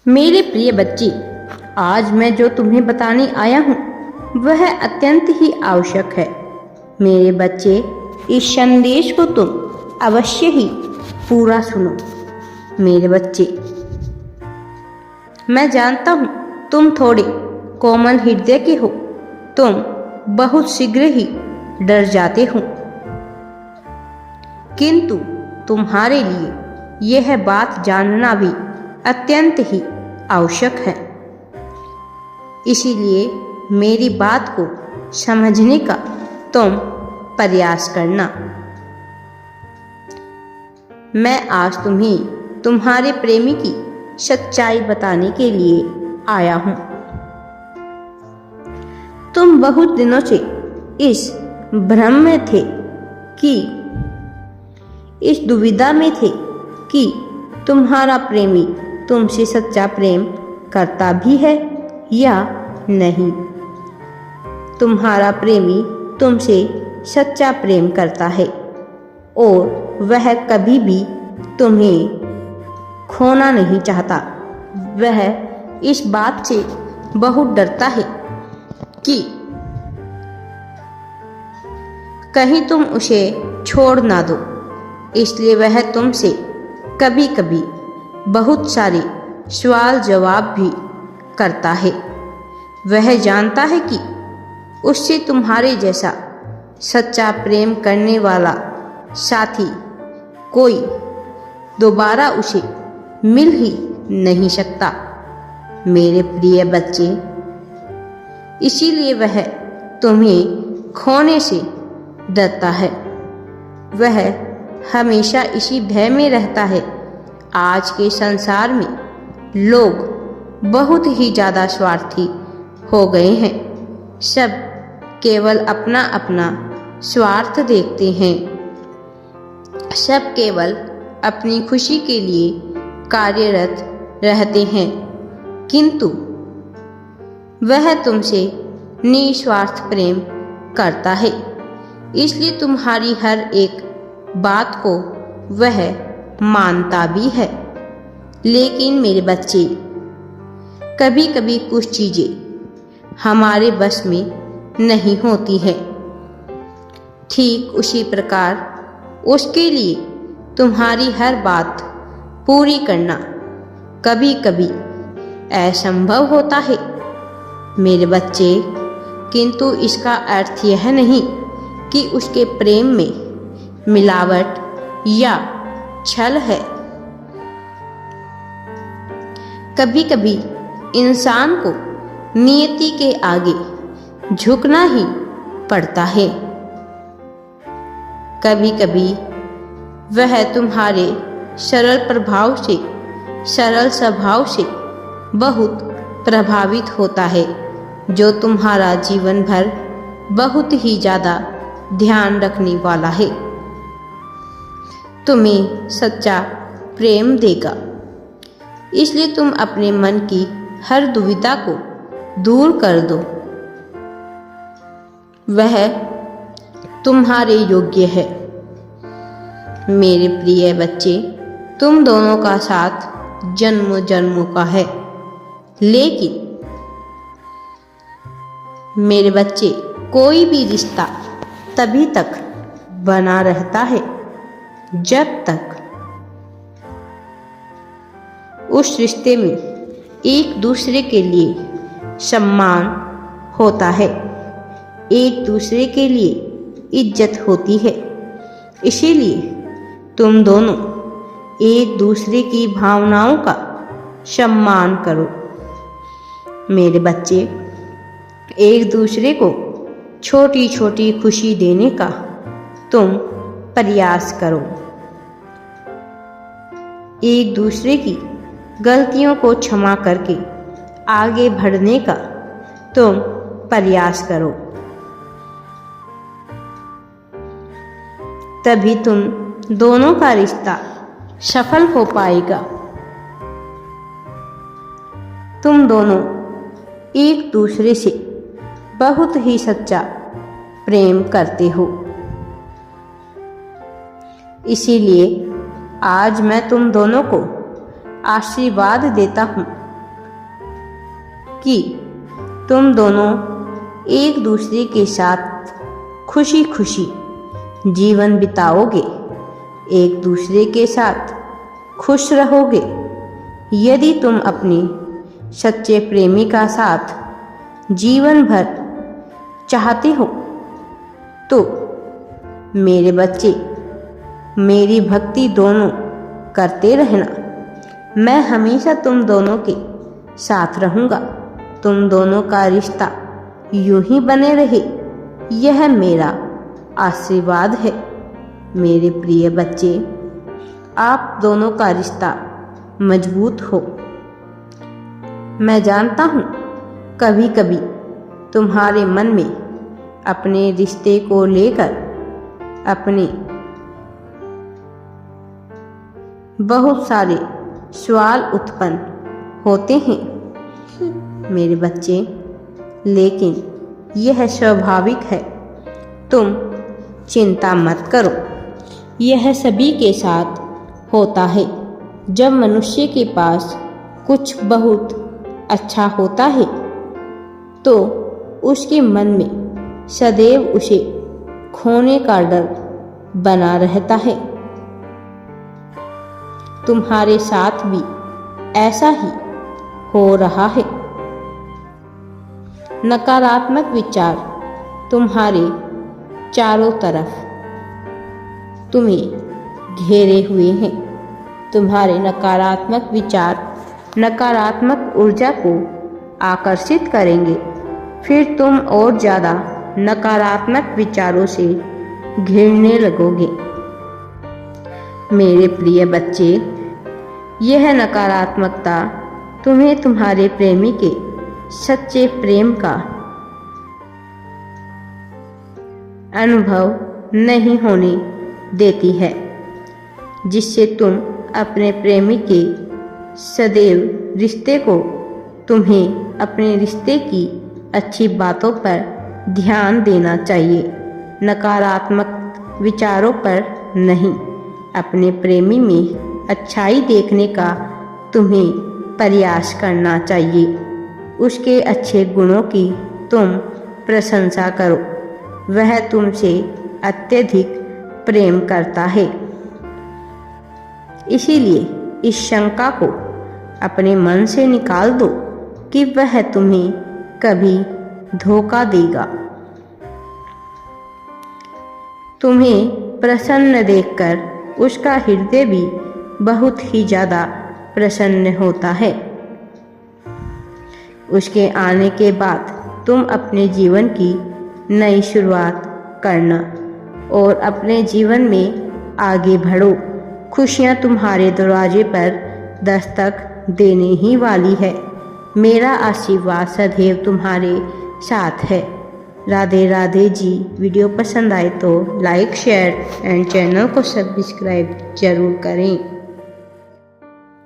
मेरे प्रिय बच्चे, आज मैं जो तुम्हें बताने आया हूँ वह अत्यंत ही आवश्यक है। मेरे बच्चे, इस संदेश को तुम अवश्य ही पूरा सुनो। मेरे बच्चे, मैं जानता हूँ तुम थोड़े कोमल हृदय के हो, तुम बहुत शीघ्र ही डर जाते हो, किंतु तुम्हारे लिए यह बात जानना भी अत्यंत ही आवश्यक है। इसीलिए मेरी बात को समझने का तुम प्रयास करना। मैं आज तुम्हें तुम्हारे प्रेमी की सच्चाई बताने के लिए आया हूं। तुम बहुत दिनों से इस भ्रम में थे कि इस दुविधा में थे कि तुम्हारा प्रेमी तुमसे सच्चा प्रेम करता भी है या नहीं। तुम्हारा प्रेमी तुमसे सच्चा प्रेम करता है और वह कभी भी तुम्हें खोना नहीं चाहता। वह इस बात से बहुत डरता है कि कहीं तुम उसे छोड़ ना दो, इसलिए वह तुमसे कभी कभी बहुत सारे सवाल जवाब भी करता है। वह जानता है कि उससे तुम्हारे जैसा सच्चा प्रेम करने वाला साथी कोई दोबारा उसे मिल ही नहीं सकता। मेरे प्रिय बच्चे, इसीलिए वह तुम्हें खोने से डरता है। वह हमेशा इसी भय में रहता है। आज के संसार में लोग बहुत ही ज़्यादा स्वार्थी हो गए हैं। सब केवल अपना अपना स्वार्थ देखते हैं। सब केवल अपनी खुशी के लिए कार्यरत रहते हैं, किंतु वह तुमसे निस्वार्थ प्रेम करता है। इसलिए तुम्हारी हर एक बात को वह मानता भी है। लेकिन मेरे बच्चे, कभी कभी कुछ चीज़ें हमारे बस में नहीं होती हैं। ठीक उसी प्रकार उसके लिए तुम्हारी हर बात पूरी करना कभी कभी असंभव होता है मेरे बच्चे। किंतु इसका अर्थ यह नहीं कि उसके प्रेम में मिलावट या छल है। कभी कभी इंसान को नियति के आगे झुकना ही पड़ता है। कभी कभी वह तुम्हारे सरल स्वभाव से बहुत प्रभावित होता है, जो तुम्हारा जीवन भर बहुत ही ज़्यादा ध्यान रखने वाला है। तुम्हें सच्चा प्रेम देगा। इसलिए तुम अपने मन की हर दुविधा को दूर कर दो। वह तुम्हारे योग्य है। मेरे प्रिय बच्चे, तुम दोनों का साथ जन्म जन्मों का है। लेकिन मेरे बच्चे, कोई भी रिश्ता तभी तक बना रहता है जब तक उस रिश्ते में एक दूसरे के लिए सम्मान होता है, एक दूसरे के लिए इज्जत होती है। इसीलिए तुम दोनों एक दूसरे की भावनाओं का सम्मान करो। मेरे बच्चे, एक दूसरे को छोटी छोटी खुशी देने का तुम प्रयास करो। एक दूसरे की गलतियों को क्षमा करके आगे बढ़ने का तुम प्रयास करो। तभी तुम दोनों का रिश्ता सफल हो पाएगा। तुम दोनों एक दूसरे से बहुत ही सच्चा प्रेम करते हो। इसीलिए आज मैं तुम दोनों को आशीर्वाद देता हूँ कि तुम दोनों एक दूसरे के साथ खुशी खुशी जीवन बिताओगे, एक दूसरे के साथ खुश रहोगे। यदि तुम अपने सच्चे प्रेमी का साथ जीवन भर चाहते हो तो मेरे बच्चे, मेरी भक्ति दोनों करते रहना। मैं हमेशा तुम दोनों के साथ रहूँगा। तुम दोनों का रिश्ता यूं ही बने रहे, यह मेरा आशीर्वाद है। मेरे प्रिय बच्चे, आप दोनों का रिश्ता मजबूत हो। मैं जानता हूँ कभी कभी तुम्हारे मन में अपने रिश्ते को लेकर अपने बहुत सारे सवाल उत्पन्न होते हैं मेरे बच्चे, लेकिन यह स्वाभाविक है। तुम चिंता मत करो। यह सभी के साथ होता है। जब मनुष्य के पास कुछ बहुत अच्छा होता है तो उसके मन में सदैव उसे खोने का डर बना रहता है। तुम्हारे साथ भी ऐसा ही हो रहा है। नकारात्मक विचार तुम्हारे चारों तरफ तुम्हें घेरे हुए हैं। तुम्हारे नकारात्मक विचार नकारात्मक ऊर्जा को आकर्षित करेंगे। फिर तुम और ज़्यादा नकारात्मक विचारों से घिरने लगोगे। मेरे प्रिय बच्चे, यह नकारात्मकता तुम्हें तुम्हारे प्रेमी के सच्चे प्रेम का अनुभव नहीं होने देती है, जिससे तुम अपने प्रेमी के सदैव रिश्ते को, तुम्हें अपने रिश्ते की अच्छी बातों पर ध्यान देना चाहिए, नकारात्मक विचारों पर नहीं। अपने प्रेमी में अच्छाई देखने का तुम्हें प्रयास करना चाहिए। उसके अच्छे गुणों की तुम प्रशंसा करो। वह तुमसे अत्यधिक प्रेम करता है। इसीलिए इस शंका को अपने मन से निकाल दो कि वह तुम्हें कभी धोखा देगा। तुम्हें प्रसन्न देखकर उसका हृदय भी बहुत ही ज़्यादा प्रसन्न होता है। उसके आने के बाद तुम अपने जीवन की नई शुरुआत करना और अपने जीवन में आगे बढ़ो। खुशियाँ तुम्हारे दरवाजे पर दस्तक देने ही वाली है। मेरा आशीर्वाद सदैव तुम्हारे साथ है। राधे राधे जी। वीडियो पसंद आए तो लाइक, शेयर एंड चैनल को सब्सक्राइब जरूर करें।